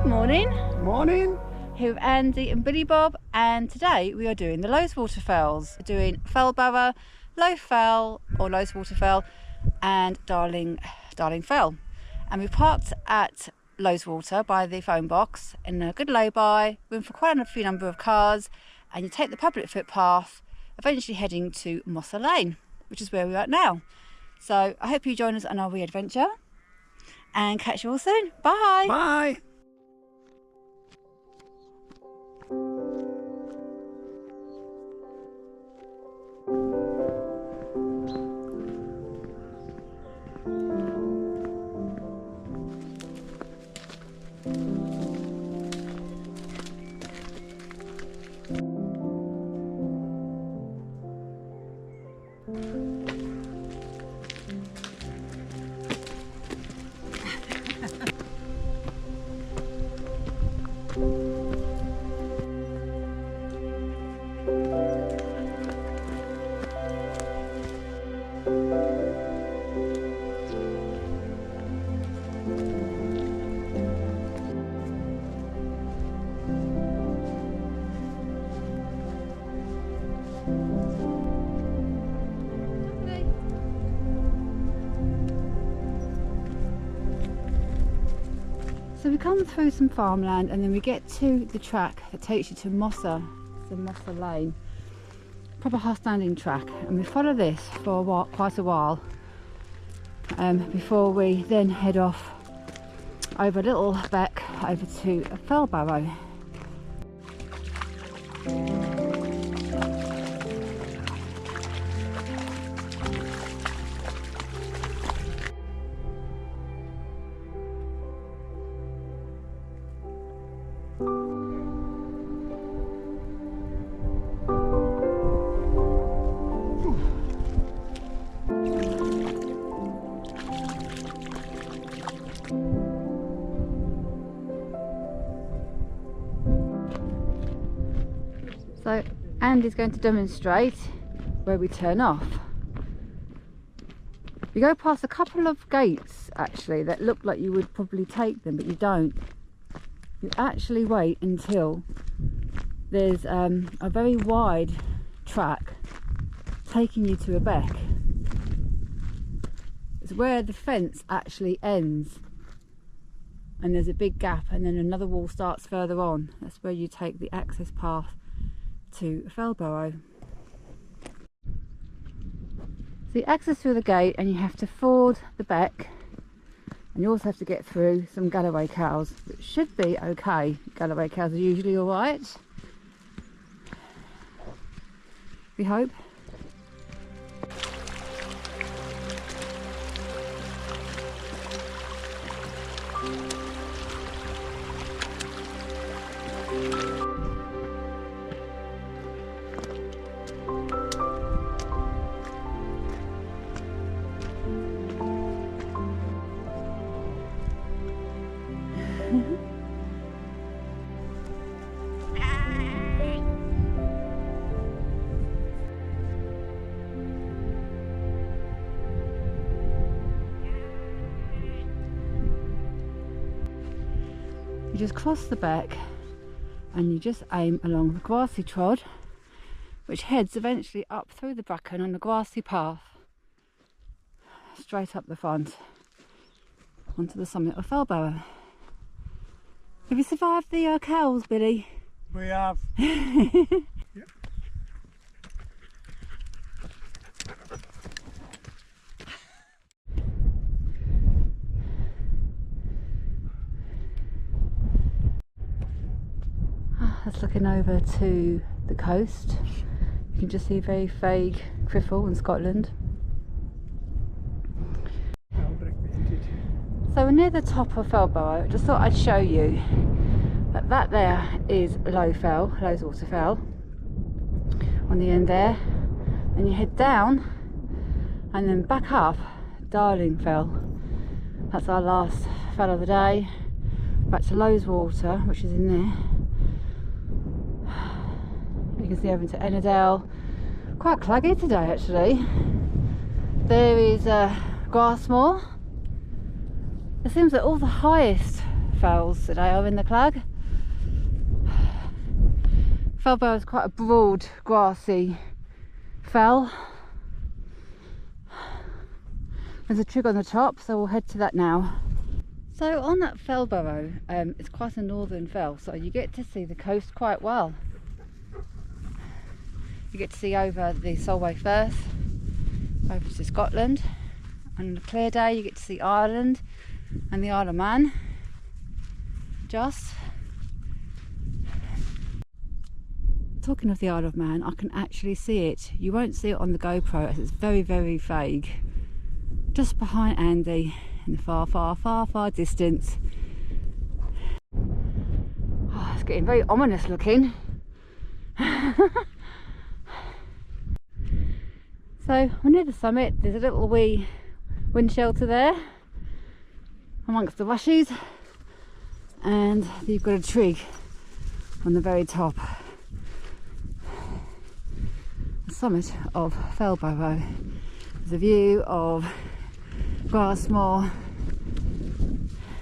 Good morning. Morning. Here with Andy and Billy Bob, and today we are doing the Loweswater Fells. We're doing Fellbarrow, Low Fell or Loweswater Fell, and Darling Fell. And we parked at Loweswater by the phone box in a good lay-by, room for quite a few number of cars, and you take the public footpath, eventually heading to Mosser Lane, which is where we are at now. So I hope you join us on our wee adventure, and catch you all soon. Bye. Bye. So we come through some farmland and then we get to the track that takes you to Mosser, the Mosser Lane, proper high-standing track, and we follow this for a while, quite a while, before we then head off over a little beck over to Fellbarrow. So Andy's going to demonstrate where we turn off. You go past a couple of gates actually that look like you would probably take them, but you don't. You actually wait until there's a very wide track taking you to a beck. It's where the fence actually ends, and there's a big gap, and then another wall starts further on. That's where you take the access path to Fellbarrow. So you access through the gate and you have to ford the beck, and you also have to get through some Galloway cows, which should be okay. Galloway cows are usually alright, we hope. You just cross the beck and you just aim along the grassy trod, which heads eventually up through the bracken on the grassy path straight up the front onto the summit of Fellbarrow. Have you survived the cows, Billy? We have. Yep. That's looking over to the coast. You can just see a very vague Criffle in Scotland. So we're near the top of Fellbarrow. I just thought I'd show you that that there is Loweswater Fell on the end there, and you head down and then back up Darling Fell. That's our last fell of the day. Back to Loweswater, which is in there. You can see over to Ennerdale. Quite claggy today actually. There is Grassmore. It seems that all the highest fells today are in the Clag. Fellbarrow is quite a broad, grassy fell. There's a trig on the top, so we'll head to that now. So on that Fellbarrow, it's quite a northern fell, so you get to see the coast quite well. You get to see over the Solway Firth, over to Scotland. On a clear day you get to see Ireland and the Isle of Man. Just talking of the Isle of Man, I can actually see it. You won't see it on the GoPro as it's very, very vague. Just behind Andy in the far, far, far, far distance. Oh, it's getting very ominous looking. So we're near the summit. There's a little wee wind shelter there amongst the rushes, and you've got a trig on the very top. The summit of Fellbarrow. There's a view of Grassmoor,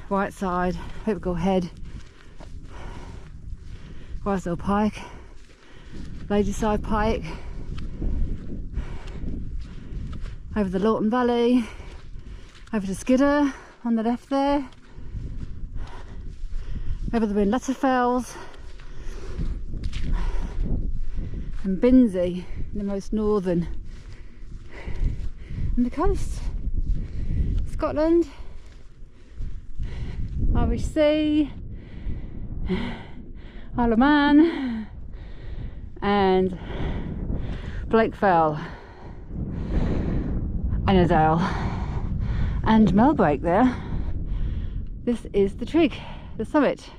Whiteside, Hopewell Head, Grisdale Pike, Ladyside Pike, over the Lorton Valley, over to Skidder on the left there, over the Loweswater Fells, and Binsey, the most northern, and the coast. Scotland, Irish Sea, Isle of Man, and Blake Fell, Annandale, and Melbrake there. This is the trig, the summit.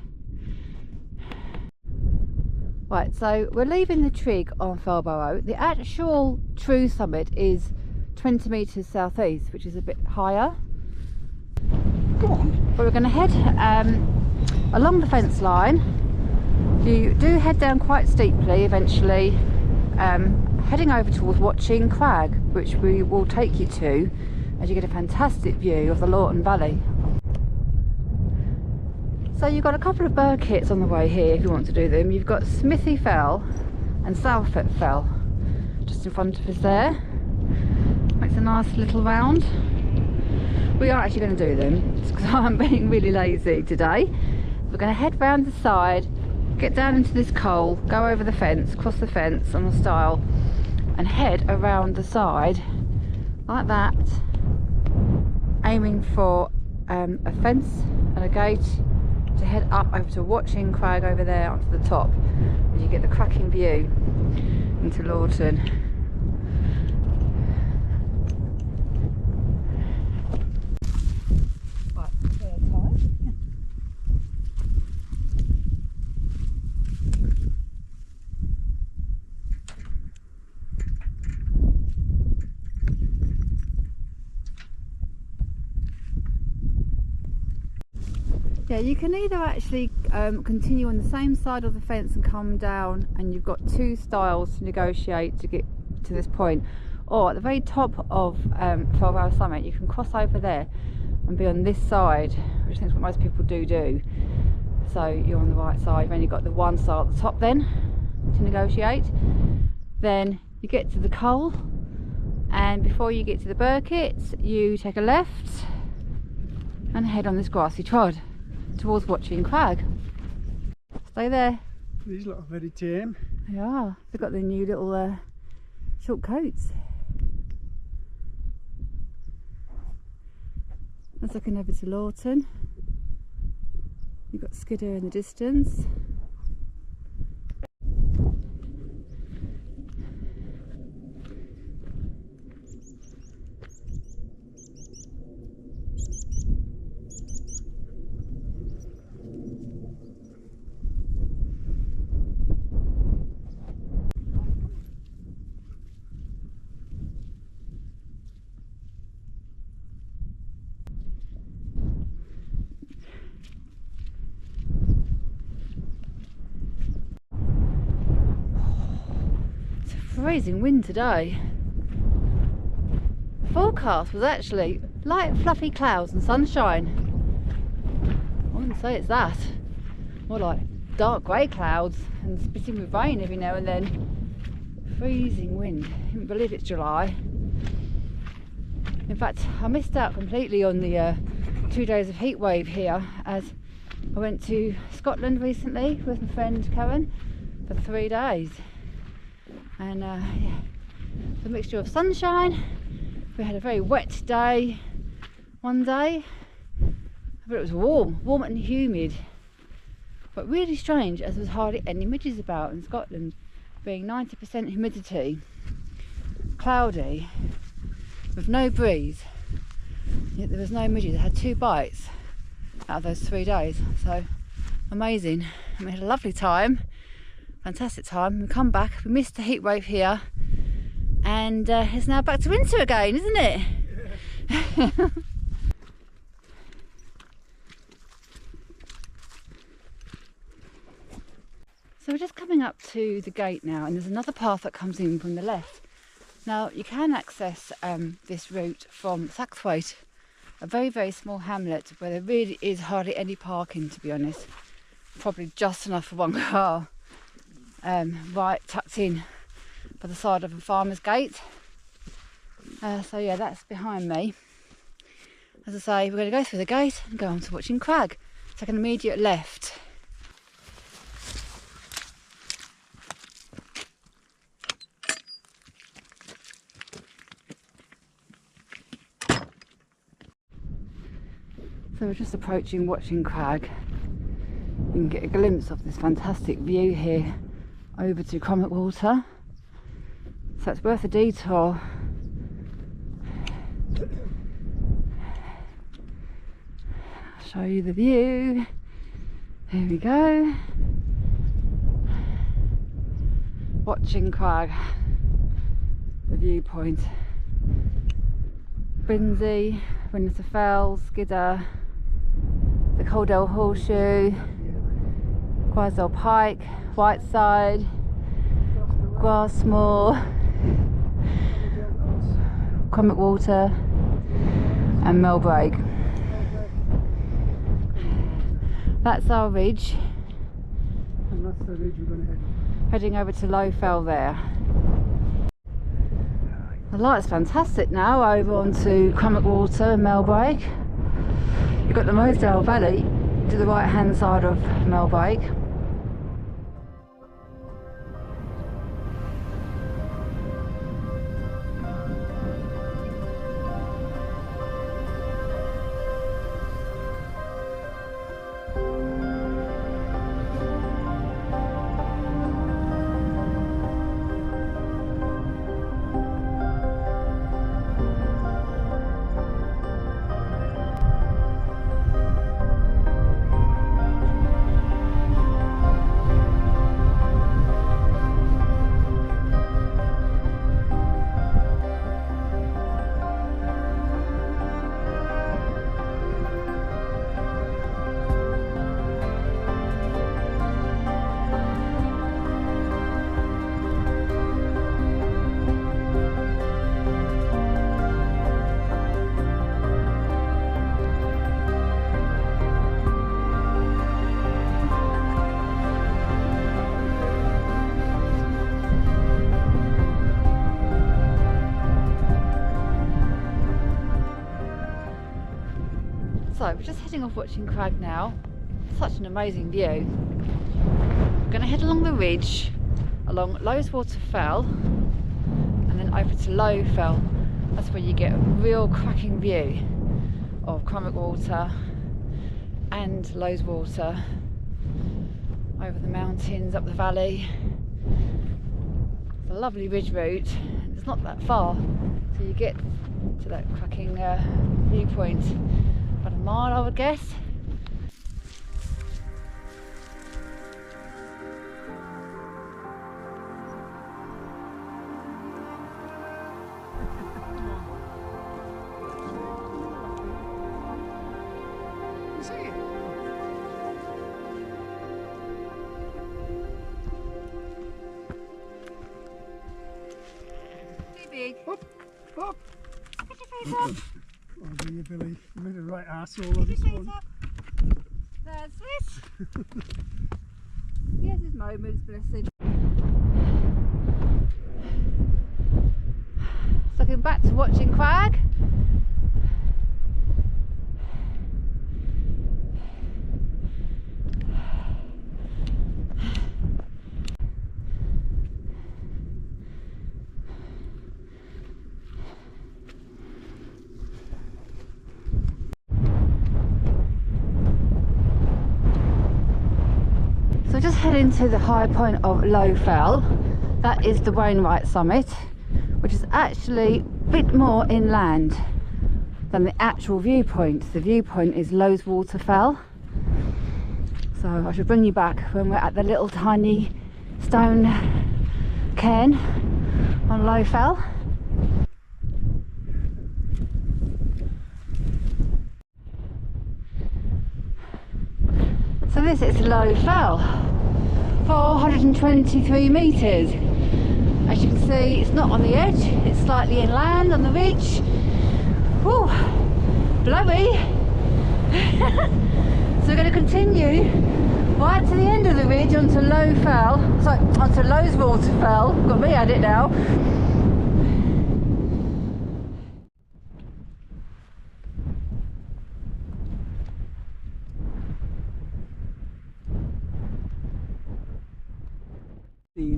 Right, so we're leaving the trig on Fellbarrow. The actual true summit is 20 metres southeast, which is a bit higher. Go on. But we're going to head along the fence line. You do head down quite steeply eventually, heading over towards Watching Crag, which we will take you to as you get a fantastic view of the Lorton Valley. So you've got a couple of burkits on the way here if you want to do them. You've got Smithy Fell and Southett Fell just in front of us there. Makes a nice little round. We are actually going to do them because I'm being really lazy today. We're going to head round the side, get down into this coal, go over the fence, cross the fence on a stile, and head around the side like that, aiming for a fence and a gate to head up over to Watching Crag over there onto the top, where you get the cracking view into Lorton. Yeah, you can either actually continue on the same side of the fence and come down, and you've got two styles to negotiate to get to this point, or at the very top of Fellbarrow Summit you can cross over there and be on this side, which I think is what most people do. So you're on the right side, you've only got the one side at the top then to negotiate. Then you get to the coal, and before you get to the burkets you take a left and head on this grassy trod towards Watching Crag. Stay there. These look very tame. They are. They've got their new little short coats. That's looking over to Lorton. You've got Skidder in the distance. Freezing wind today. The forecast was actually light fluffy clouds and sunshine. Oh wouldn't say it's that. More like dark grey clouds and spitting with rain every now and then. Freezing wind. I can't believe it's July. In fact, I missed out completely on the 2 days of heat wave here, as I went to Scotland recently with my friend Karen for 3 days. And yeah, the mixture of sunshine. We had a very wet day one day, but it was warm and humid. But really strange, as there was hardly any midges about in Scotland, being 90% humidity, cloudy, with no breeze. Yet there was no midges. I had 2 bites out of those 3 days, so amazing. And we had a lovely time, fantastic time. We come back, we missed the heat wave here, and it's now back to winter again, isn't it? Yeah. So we're just coming up to the gate now, and there's another path that comes in from the left. Now you can access this route from Saxthwaite, a very small hamlet where there really is hardly any parking, to be honest. Probably just enough for 1 car, right tucked in by the side of a farmer's gate. So yeah, that's behind me. As I say, we're going to go through the gate and go on to watching crag. Take an immediate left. So we're just approaching Watching Crag. You can get a glimpse of this fantastic view here over to Crummock Water. So it's worth a detour. I'll show you the view. Here we go. Watching Crag, the viewpoint. Brinsey, Loweswater Fell, Skidder, the Coldale Horseshoe, Gwaisdale Pike, Whiteside, Grassmoor, Crummock Water and Millbrake. That's our ridge. And that's the ridge we're going to head. Heading over to Low Fell there. The light's fantastic now over onto Crummock Water and Millbrake. You've got the Loweswater Valley to the right hand side of Millbrake. So we're just heading off Watching Crag now. Such an amazing view. We're going to head along the ridge, along Loweswater Fell, and then over to Low Fell. That's where you get a real cracking view of Crummock Water and Loweswater, over the mountains, up the valley. It's a lovely ridge route. It's not that far till you get to that cracking viewpoint. About a mile, I would guess. Too big. Up, up. Get your face up. Oh dear, Billy, you made a right arsehole of this one. That's it. Yes, his moments, blessed. Looking back to watching Crag. So just heading to the high point of Low Fell. That is the Wainwright summit, which is actually a bit more inland than the actual viewpoint. The viewpoint is Loweswater Fell. So I should bring you back when we're at the little tiny stone cairn on Low Fell. So this is Low Fell, 423 metres. As you can see, it's not on the edge, it's slightly inland on the ridge. Whew, blowy. So we're going to continue right to the end of the ridge onto Low Fell, sorry, onto Loweswater Fell. Got me at it now.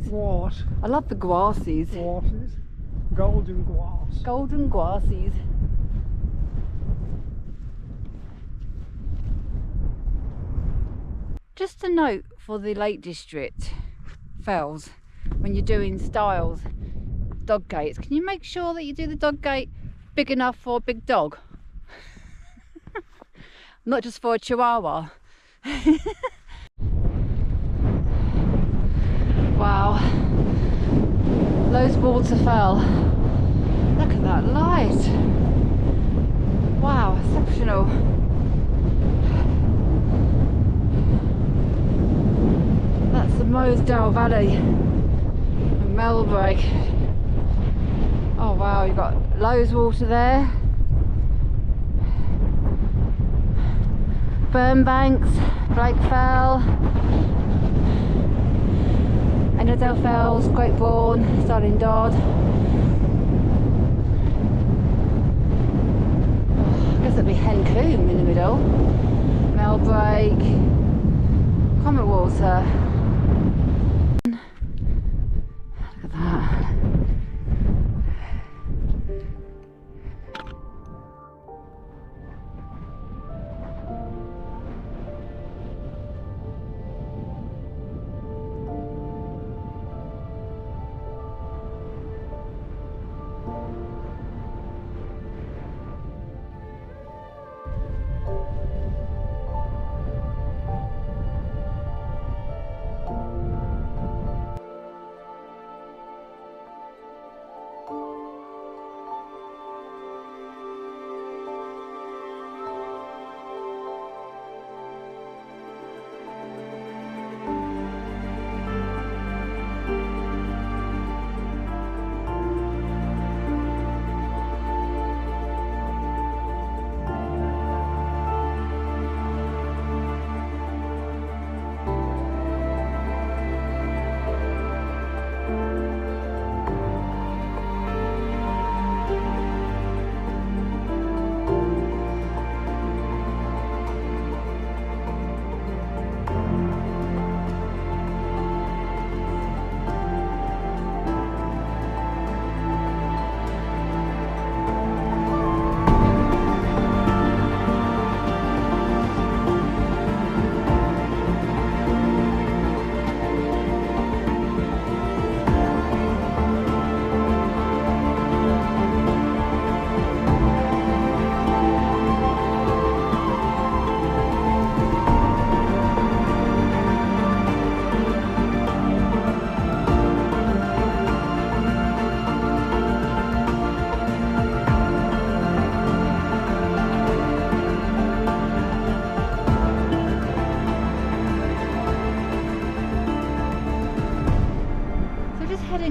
Grass. I love the grasses. Grasses. Golden grass. Golden grasses. Just a note for the Lake District fells, when you're doing styles, dog gates, can you make sure that you do the dog gate big enough for a big dog? Not just for a chihuahua. Wow, Loweswater Fell. Look at that light. Wow, exceptional. That's the Loweswater Valley and Melbrake. Oh wow, you've got Loweswater there. Burnbanks, Blake Fell. Engadale Fells, Great Bourne, Starling Dodd. I guess that'd be Hen Combe in the middle. Melbrake, Crummock Water. Look at that.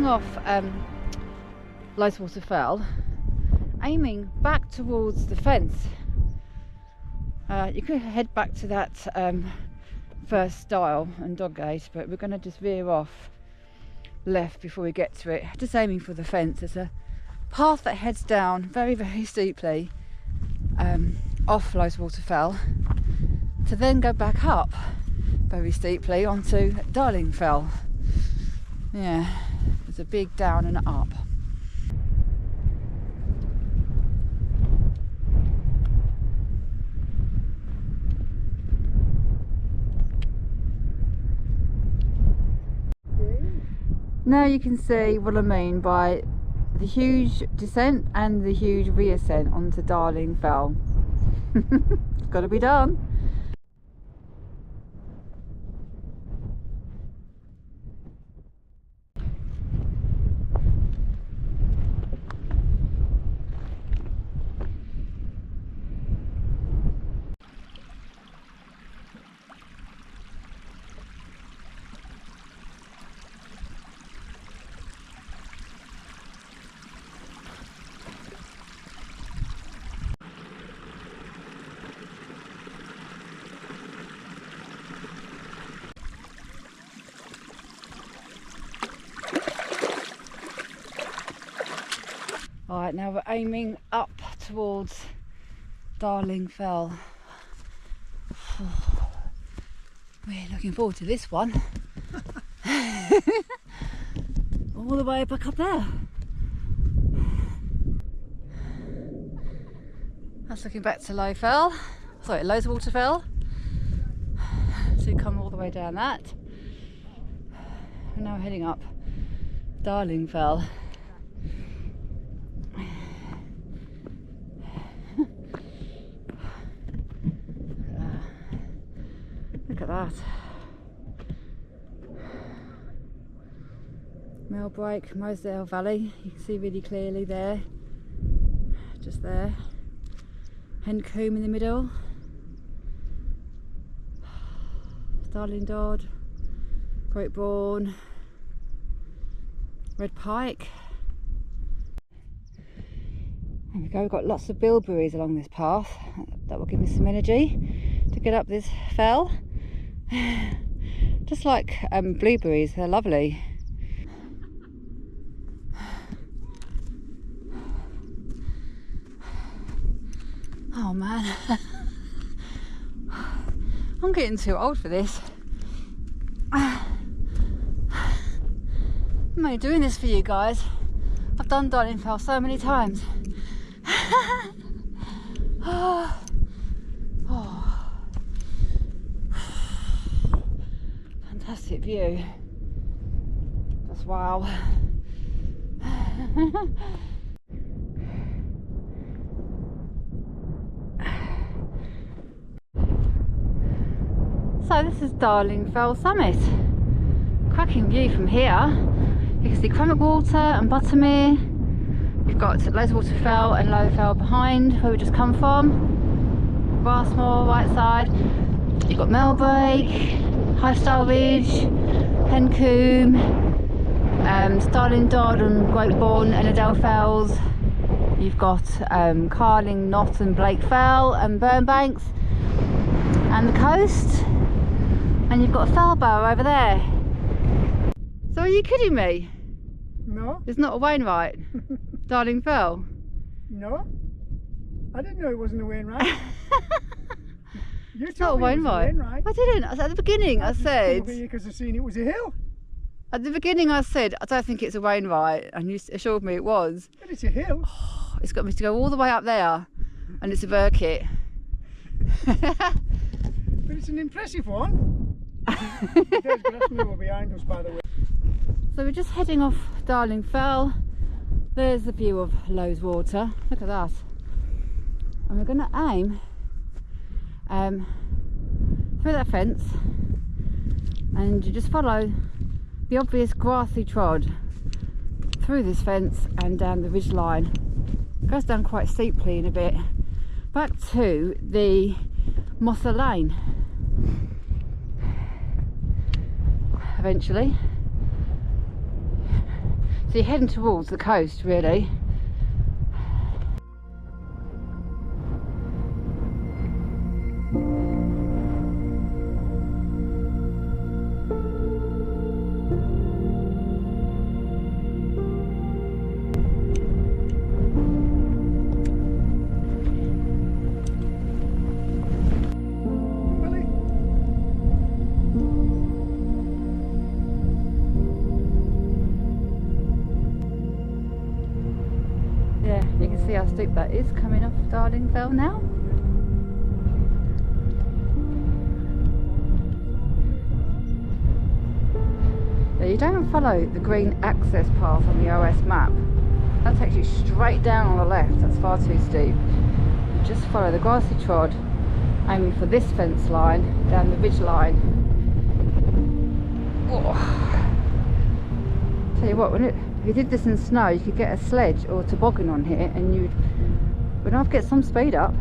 Off Loweswater Fell, aiming back towards the fence, You could head back to that first stile and dog gate, but we're going to just veer off left before we get to it, just aiming for the fence. There's a path that heads down very, very steeply off Loweswater Fell to then go back up very steeply onto Darling Fell. Yeah, there's a big down and up. Now you can see what I mean by the huge descent and the huge reascent onto Darling Fell. It's got to be done. Alright, now we're aiming up towards Darling Fell. We're looking forward to this one. All the way back up there. That's looking back to Loweswater Fell. So you come all the way down that. And now we're heading up Darling Fell. Look at that. Millbreak, Loweswater Valley, you can see really clearly there, just there. Hencombe in the middle. Darling Dodd, Great Bourne, Red Pike. There we go, we've got lots of bilberries along this path. That will give me some energy to get up this fell. Just like blueberries, they're lovely. Oh man, I'm getting too old for this. I'm only doing this for you guys. I've done Darling Fell so many times. Oh. Fantastic view. Just wow. So this is Darling Fell summit. Cracking view from here. You can see Crummock Water and Buttermere. You've got Loweswater Fell and Low Fell behind where we just come from. Grassmoor right side. You've got Millbreak, High Star Ridge, Hencombe, Darling Dodd and Great Bourne and Adele Fells. You've got Carling, Knott and Blake Fell and Burnbanks and the coast. And you've got Fellbarrow over there. So are you kidding me? No. It's not a Wainwright? Darling Fell? No. I didn't know it wasn't a Wainwright. It's not a Wainwright. I didn't. At the beginning I said... because I seen it was a hill. At the beginning I said, I don't think it's a Wainwright, and you assured me it was. But it's a hill. Oh, it's got me to go all the way up there, and it's a Burkitt. But it's an impressive one. There's Grassmoor behind us, by the way. So we're just heading off Darling Fell. There's the view of Loweswater. Look at that. And we're going to aim through that fence, and you just follow the obvious grassy trod through this fence and down the ridge line. It goes down quite steeply in a bit, back to the Mosser Lane eventually. So you're heading towards the coast really. steep that is coming off Darling Fell now. Now you don't follow the green access path on the OS map. That takes you straight down on the left. That's far too steep. You just follow the grassy trod, aiming for this fence line down the ridge line. Oh. Tell you what, if you did this in snow, you could get a sledge or a toboggan on here, and you'd have to get some speed up.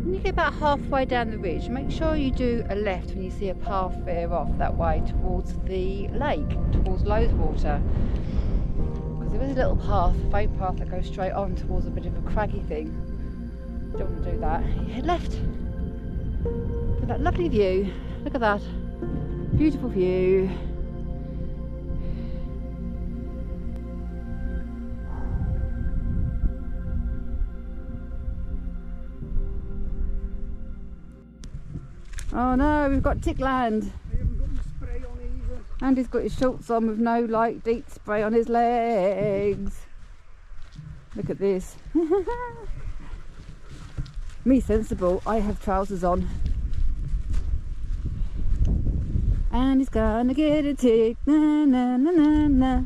When you get about halfway down the ridge, make sure you do a left when you see a path veer off that way towards the lake, towards Loweswater. Because there is a little path, a faint path that goes straight on towards a bit of a craggy thing. You don't want to do that. You head left. With that lovely view. Look at that. Beautiful view. Oh no, we've got tickland. I haven't got my spray on either. Andy's got his shorts on with no light deep spray on his legs. Look at this. Me sensible, I have trousers on. And he's gonna get a tick, na na na na na.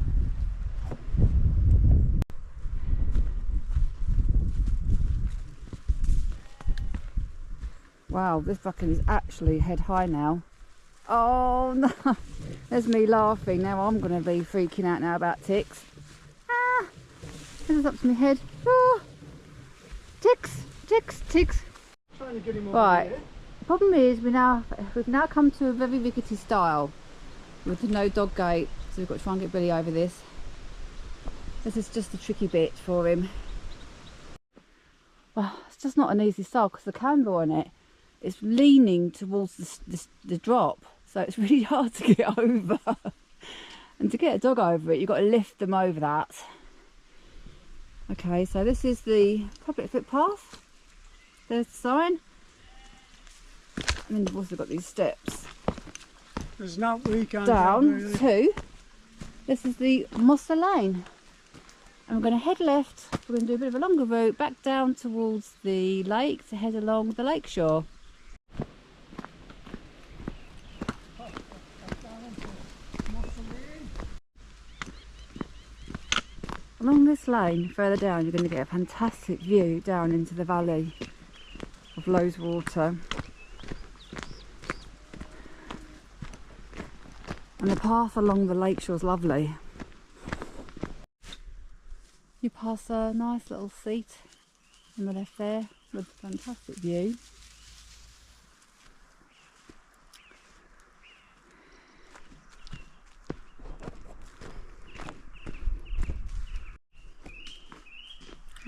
Wow, this bucket is actually head high now. Oh no, there's me laughing. Now I'm gonna be freaking out now about ticks. Ah, this is up to my head. Oh, ticks, ticks, ticks. Trying to get him over Right. there. The problem is we've now come to a very rickety stile with the no dog gate, so we've got to try and get Billy over this. This is just a tricky bit for him. Well, it's just not an easy stile because the camber on it is leaning towards the drop, so it's really hard to get over. And to get a dog over it, you've got to lift them over that. Okay, so this is the public footpath. There's the sign. And then you've also got these steps There's no we can't down really. to, this is the Mosser Lane. And we're going to head left, we're going to do a bit of a longer route back down towards the lake to head along the lakeshore. Along this lane further down you're going to get a fantastic view down into the valley of Loweswater. And the path along the lakeshore is lovely. You pass a nice little seat on the left there with a fantastic view.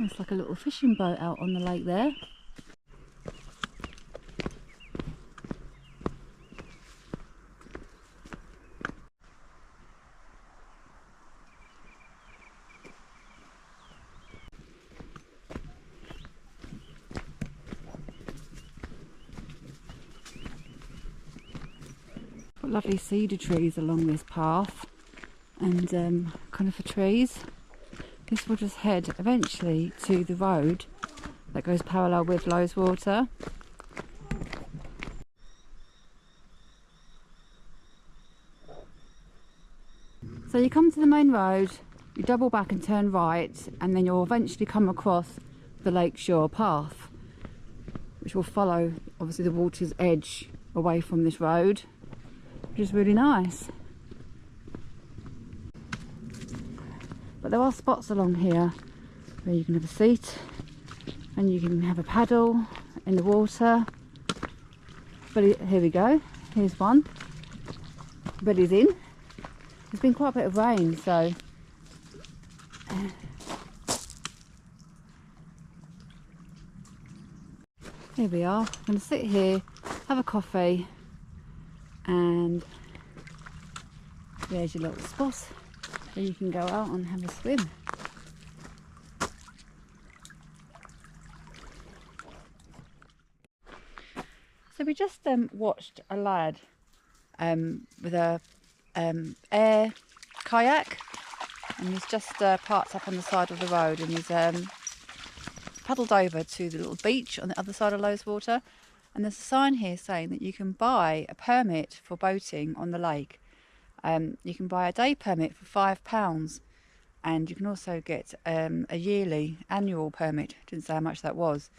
It's like a little fishing boat out on the lake there. Got lovely cedar trees along this path and conifer trees. This will just head eventually to the road that goes parallel with Loweswater. So you come to the main road, you double back and turn right, and then you'll eventually come across the lakeshore path, which will follow obviously the water's edge away from this road, which is really nice. But there are spots along here where you can have a seat and you can have a paddle in the water. But here we go, here's one. Billy's in. There's been quite a bit of rain, so here we are. I'm going to sit here, have a coffee, and there's your little spot. So you can go out and have a swim. So we just watched a lad with a air kayak and he's just parked up on the side of the road, and he's paddled over to the little beach on the other side of Loweswater, and there's a sign here saying that you can buy a permit for boating on the lake. You can buy a day permit for £5, and you can also get a yearly annual permit. Didn't say how much that was,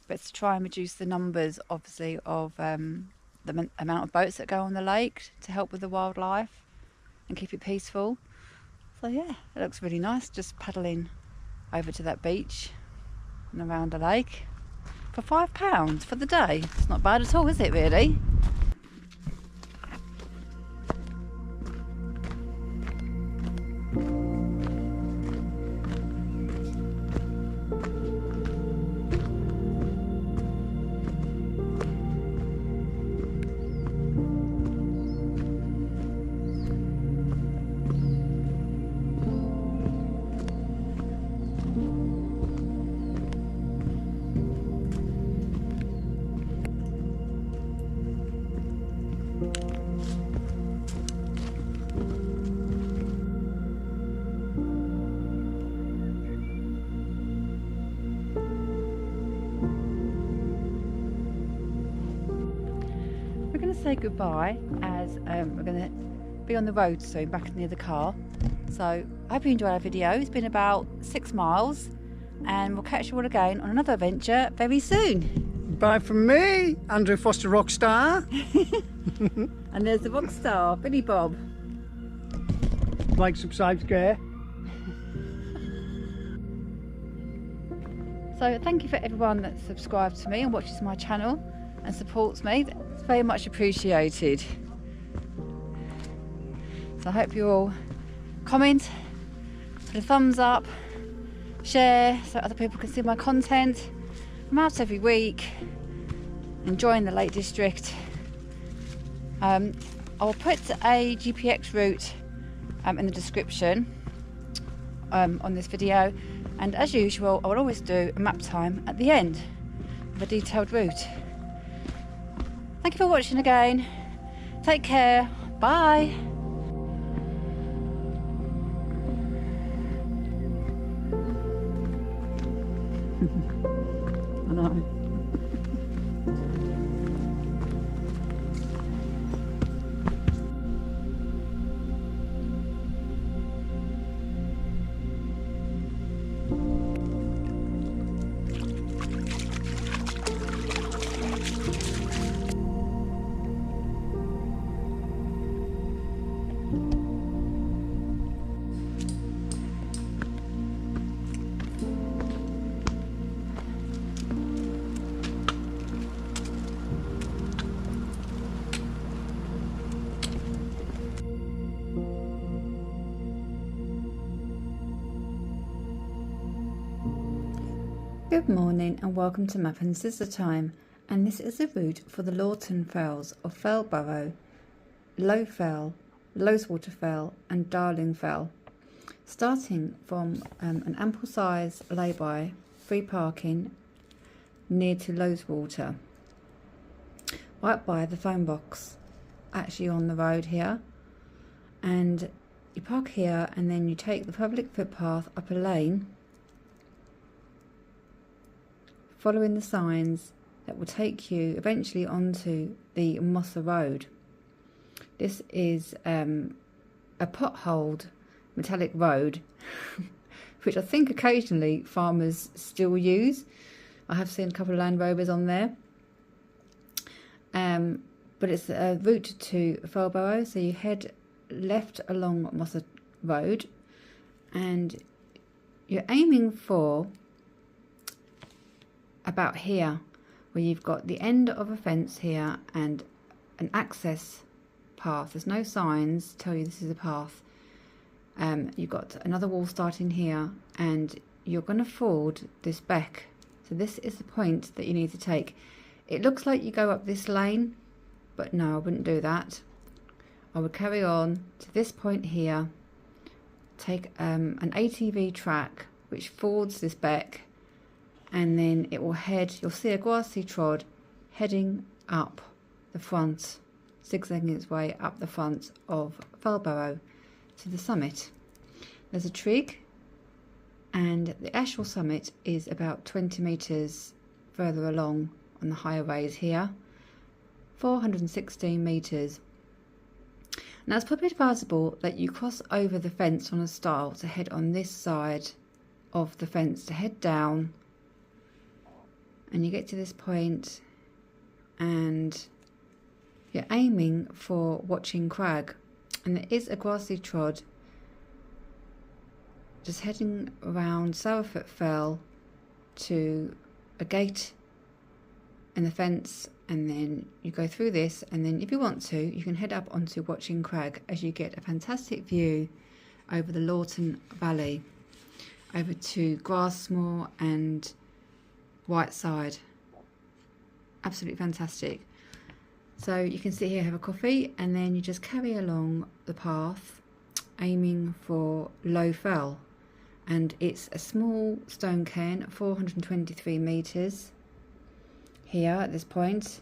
but it's to try and reduce the numbers, obviously, of the amount of boats that go on the lake, to help with the wildlife and keep it peaceful. So yeah, it looks really nice, just paddling over to that beach and around the lake for £5 for the day. It's not bad at all, is it, really? Say goodbye, as we're going to be on the road soon, back near the car. So I hope you enjoyed our video. It's been about 6 miles, and we'll catch you all again on another adventure very soon. Bye from me, Andrew Foster Rockstar. And there's the rock star, Billy Bob. Like, subscribe, care. So thank you for everyone that subscribes to me and watches my channel and supports me. It's very much appreciated. So I hope you all comment, put a thumbs up, share so other people can see my content. I'm out every week, enjoying the Lake District. I will put a GPX route in the description on this video, and as usual I will always do a map time at the end of a detailed route. Thank you for watching again. Take care. Bye. I know. Good morning and welcome to Map and Scissor Time, and this is the route for the Lorton Fells of Fellbarrow, Low Fell, Loweswater Fell and Darling Fell, starting from an ample size lay-by, free parking near to Loweswater, right by the phone box, actually on the road here, and you park here and then you take the public footpath up a lane, following the signs that will take you eventually onto the Mosser Road. This is a potholed metallic road which I think occasionally farmers still use. I have seen a couple of Land Rovers on there, but it's a route to Fellbarrow, so you head left along Mosser Road and you're aiming for about here, where you've got the end of a fence here and an access path. There's no signs to tell you this is a path. You've got another wall starting here and you're going to ford this beck. So this is the point that you need to take. It looks like you go up this lane, but no, I wouldn't do that. I would carry on to this point here, take an ATV track which fords this beck, and then it will head, you'll see a grassy trod heading up the front, zigzagging its way up the front of Fellbarrow to the summit. there's a trig, and the actual summit is about 20 metres further along on the higher ways here, 416 metres. Now it's probably advisable that you cross over the fence on a stile to head on this side of the fence, to head down, and you get to this point and you're aiming for Watching Crag, and there is a grassy trod just heading around Loweswater Fell to a gate in the fence, and then you go through this, and then if you want to you can head up onto Watching Crag as you get a fantastic view over the Lorton Valley, over to Grassmoor and Whiteside. Absolutely fantastic. So you can sit here, have a coffee, and then you just carry along the path aiming for Low Fell, and it's a small stone cairn, 423 metres here at this point.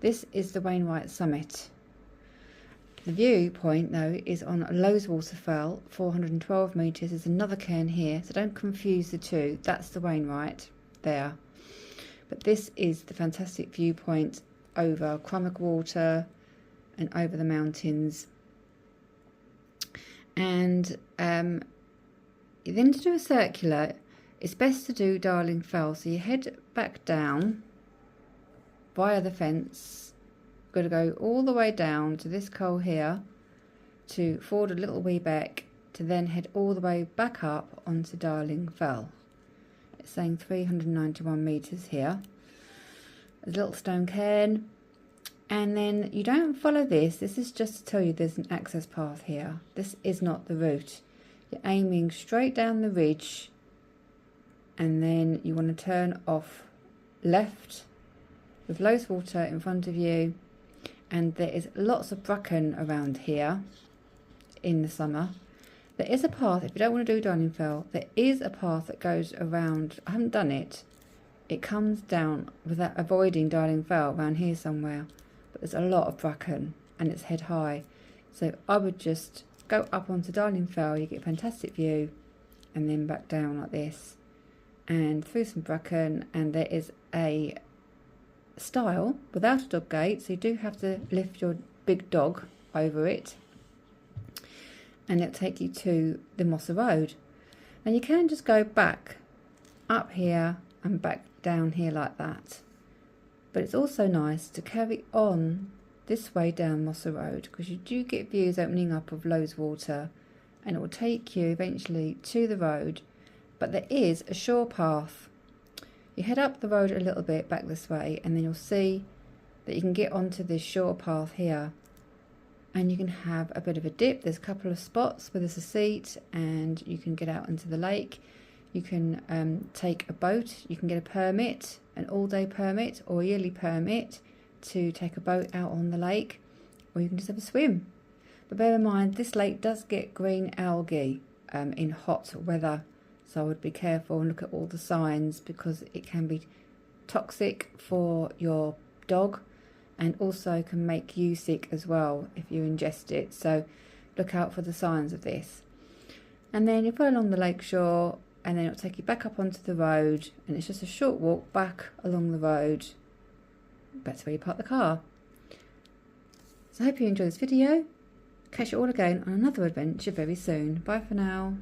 This is the Wainwright summit. The viewpoint though is on Loweswater Fell, 412 metres. There's another cairn here, so don't confuse the two. That's the Wainwright there, but this is the fantastic viewpoint over Crummock Water and over the mountains. And then to do a circular, it's best to do Darling Fell. So you head back down via the fence. You've got to go all the way down to this coal here, to forward a little wee back, to then head all the way back up onto Darling Fell. It's saying 391 metres here. There's a little stone cairn, and then you don't follow this. This is just to tell you there's an access path here. This is not the route. You're aiming straight down the ridge, and then you want to turn off left with Loweswater in front of you, and there is lots of bracken around here in the summer. There is a path, if you don't want to do Darling Fell, there is a path that goes around. I haven't done it. It comes down without avoiding Darling Fell around here somewhere, but there's a lot of bracken and it's head high. So I would just go up onto Darling Fell, you get a fantastic view, and then back down like this and through some bracken, and there is a stile without a dog gate, so you do have to lift your big dog over it, and it'll take you to the Mosser Road. And you can just go back up here and back down here like that, but it's also nice to carry on this way down Mosser Road, because you do get views opening up of Loweswater, and it will take you eventually to the road. But there is a shore path. You head up the road a little bit back this way, and then you'll see that you can get onto this shore path here, and you can have a bit of a dip. There's a couple of spots where there's a seat, and you can get out into the lake. You can take a boat. You can get a permit, an all-day permit or a yearly permit to take a boat out on the lake, or you can just have a swim. But bear in mind, this lake does get green algae in hot weather, so I would be careful and look at all the signs, because it can be toxic for your dog and also can make you sick as well if you ingest it. So look out for the signs of this. And then you go along the lakeshore, and then it'll take you back up onto the road, and it's just a short walk back along the road back to where you park the car. So I hope you enjoyed this video. Catch you all again on another adventure very soon. Bye for now.